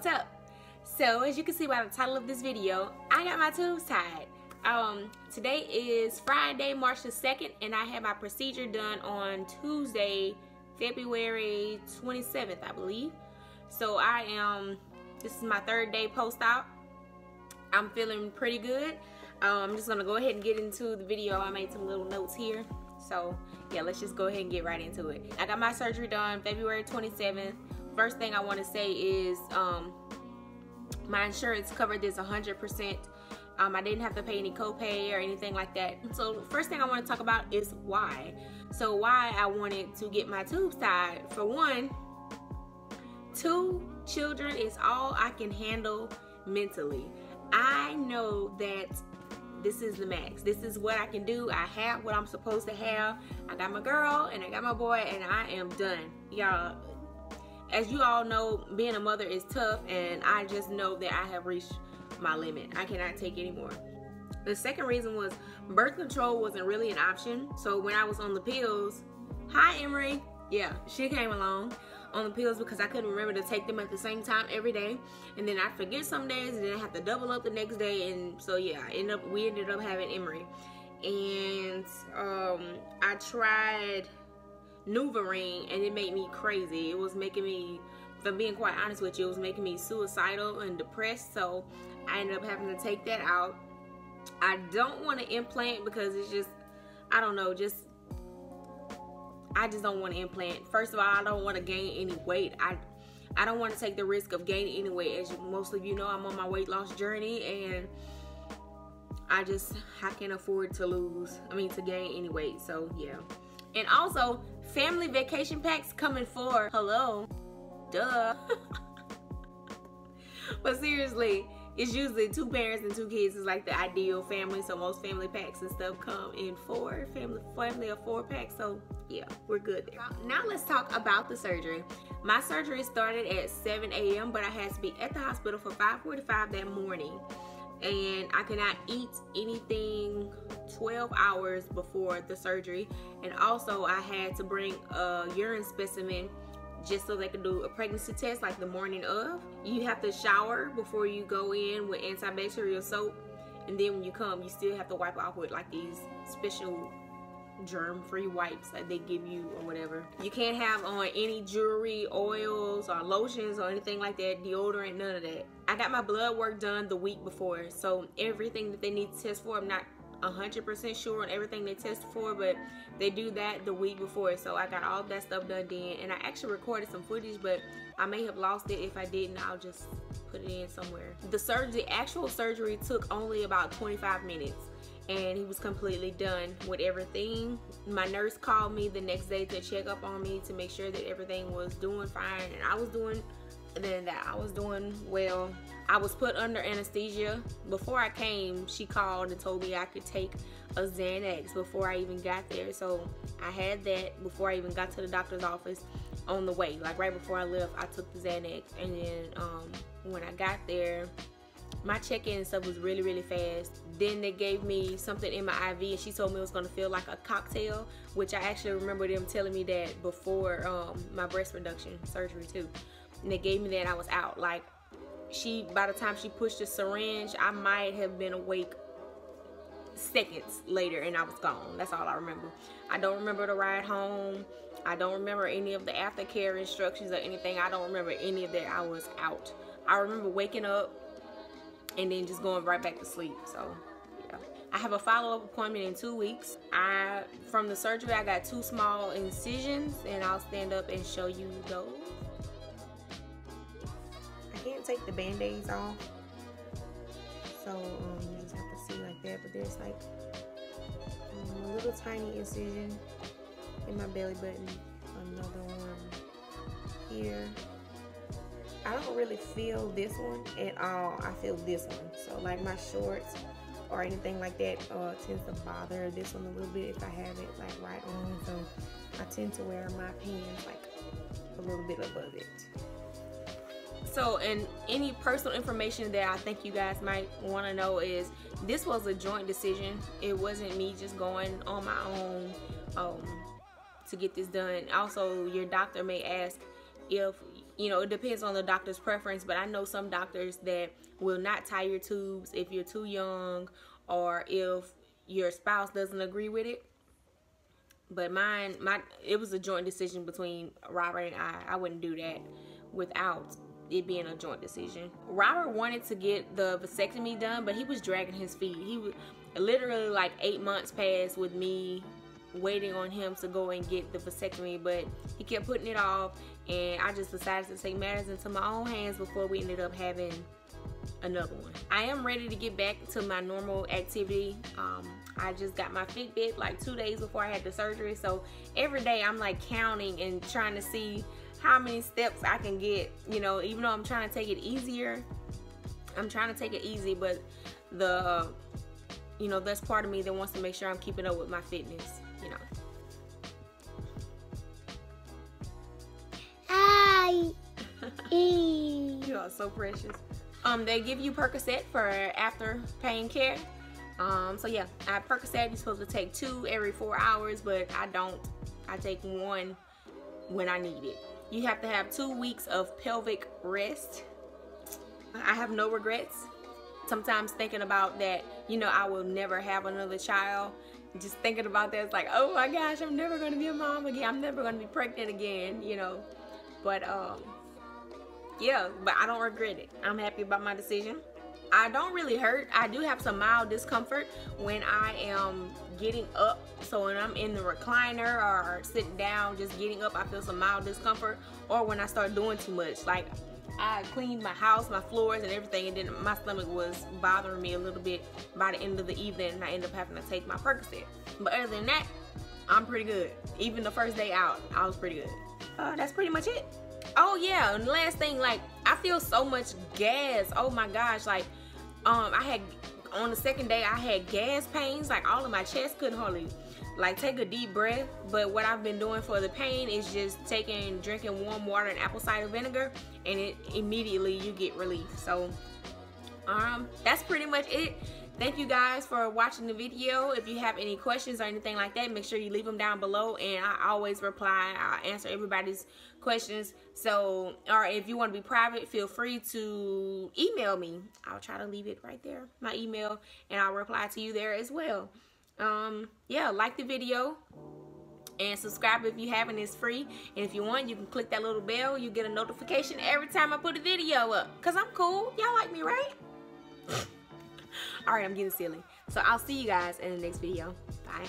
what's up? So as you can see by the title of this video, I got my tubes tied. Today is Friday, March the 2nd, and I had my procedure done on Tuesday, February 27th, I believe. So this is my 3rd day post-op. I'm feeling pretty good. I'm just gonna go ahead and get into the video. I made some little notes here. So yeah, let's just go ahead and get right into it. I got my surgery done February 27th. First thing I want to say is my insurance covered this 100%. I didn't have to pay any copay or anything like that. So first thing I want to talk about is why. So why I wanted to get my tubes tied. For one, 2 children is all I can handle mentally. I know that this is the max. This is what I can do. I have what I'm supposed to have. I got my girl and I got my boy and I am done. Y'all, as you all know, being a mother is tough, and I just know that I have reached my limit. I cannot take anymore. The second reason was birth control wasn't really an option. So when I was on the pills, hi Emery, yeah, she came along on the pills because I couldn't remember to take them at the same time every day, and then I'd forget some days and then I have to double up the next day, and so yeah, we ended up having Emery. And I tried NuvaRing and it made me crazy. It was making me, if I'm being quite honest with you, it was making me suicidal and depressed, so I ended up having to take that out. I don't want to implant because it's just, I don't know, I just don't want to implant. First of all, I don't want to gain any weight. I don't want to take the risk of gaining any weight. As most of you know, I'm on my weight loss journey, and I can't afford to gain any weight. So yeah. And also, family vacation packs coming for, hello, duh. But seriously, it's usually 2 parents and 2 kids is like the ideal family. So most family packs and stuff come in 4, family of 4 packs. So yeah, we're good there. Now let's talk about the surgery. My surgery started at 7 a.m. but I had to be at the hospital for 5:45 that morning. And I could not eat anything 12 hours before the surgery. And also I had to bring a urine specimen just so they could do a pregnancy test like the morning of. You have to shower before you go in with antibacterial soap, and then when you come, you still have to wipe off with like these special germ-free wipes that they give you or whatever. You can't have on any jewelry, oils, or lotions or anything like that, deodorant, none of that. I got my blood work done the week before, so everything that they need to test for, I'm not 100% sure on everything they test for, but they do that the week before. So I got all that stuff done then, and I actually recorded some footage, but I may have lost it. If I didn't, I'll just put it in somewhere. The actual surgery took only about 25 minutes, and he was completely done with everything. My nurse called me the next day to check up on me to make sure that everything was doing fine, and I was doing well. I was put under anesthesia. Before I came, she called and told me I could take a Xanax before I even got there. So I had that before I even got to the doctor's office. On the way, like right before I left, I took the Xanax, and then when I got there, my check-in and stuff was really, really fast. Then they gave me something in my IV, and she told me it was gonna feel like a cocktail, which I actually remember them telling me that before my breast reduction surgery too. And they gave me that, and I was out. Like, by the time she pushed the syringe, I might have been awake seconds later, and I was gone. That's all I remember. I don't remember the ride home. I don't remember any of the aftercare instructions or anything. I don't remember any of that. I was out. I remember waking up and then just going right back to sleep. So yeah, I have a follow-up appointment in 2 weeks. From the surgery, I got 2 small incisions, and I'll stand up and show you those. I can't take the band-aids off, so you just have to see like that. But there's like a little tiny incision in my belly button, another one here. I don't really feel this one at all. I feel this one. So like my shorts or anything like that tends to bother this one a little bit if I have it like right on. So I tend to wear my pants like a little bit above it. So, and any personal information that I think you guys might want to know is this was a joint decision. It wasn't me just going on my own to get this done. Also, your doctor may ask if you know, it depends on the doctor's preference, but I know some doctors that will not tie your tubes if you're too young or if your spouse doesn't agree with it. But it was a joint decision between Robert and I. I wouldn't do that without it being a joint decision. Robert wanted to get the vasectomy done, but he was dragging his feet. He was literally like 8 months passed with me waiting on him to go and get the vasectomy, but he kept putting it off, and I just decided to take matters into my own hands before we ended up having another one. I am ready to get back to my normal activity. I just got my Fitbit like 2 days before I had the surgery, so every day I'm like counting and trying to see how many steps I can get, you know, even though I'm trying to take it easier. I'm trying to take it easy, but you know, that's part of me that wants to make sure I'm keeping up with my fitness, you know. Hi. You are so precious. They give you Percocet for after pain care. So yeah, Percocet, you're supposed to take 2 every 4 hours, but I don't. I take 1 when I need it. You have to have 2 weeks of pelvic rest. I have no regrets. Sometimes thinking about that, you know, I will never have another child. Just thinking about that, it's like, oh my gosh, I'm never gonna be a mom again. I'm never gonna be pregnant again, you know. But yeah, but I don't regret it. I'm happy about my decision. I don't really hurt. I do have some mild discomfort when I am getting up. So when I'm in the recliner or sitting down, just getting up, I feel some mild discomfort. Or when I start doing too much, like I cleaned my house, my floors and everything, and then my stomach was bothering me a little bit by the end of the evening, and I ended up having to take my Percocet. But other than that, I'm pretty good. Even the first day out, I was pretty good. That's pretty much it. Oh yeah, and the last thing, like, I feel so much gas. Oh my gosh, like, I had, on the second day, I had gas pains, like all of my chest, couldn't hardly, like, take a deep breath. But what I've been doing for the pain is just drinking warm water and apple cider vinegar, and it immediately you get relief. So, that's pretty much it. Thank you guys for watching the video. If you have any questions or anything like that, make sure you leave them down below, and I always reply. I answer everybody's questions. So, or if you want to be private, feel free to email me. I'll try to leave it right there, my email, and I'll reply to you there as well. Yeah, like the video and subscribe if you haven't. It's free, and if you want, you can click that little bell. You get a notification every time I put a video up, because I'm cool. Y'all like me, right? All right, I'm getting silly. So I'll see you guys in the next video. Bye.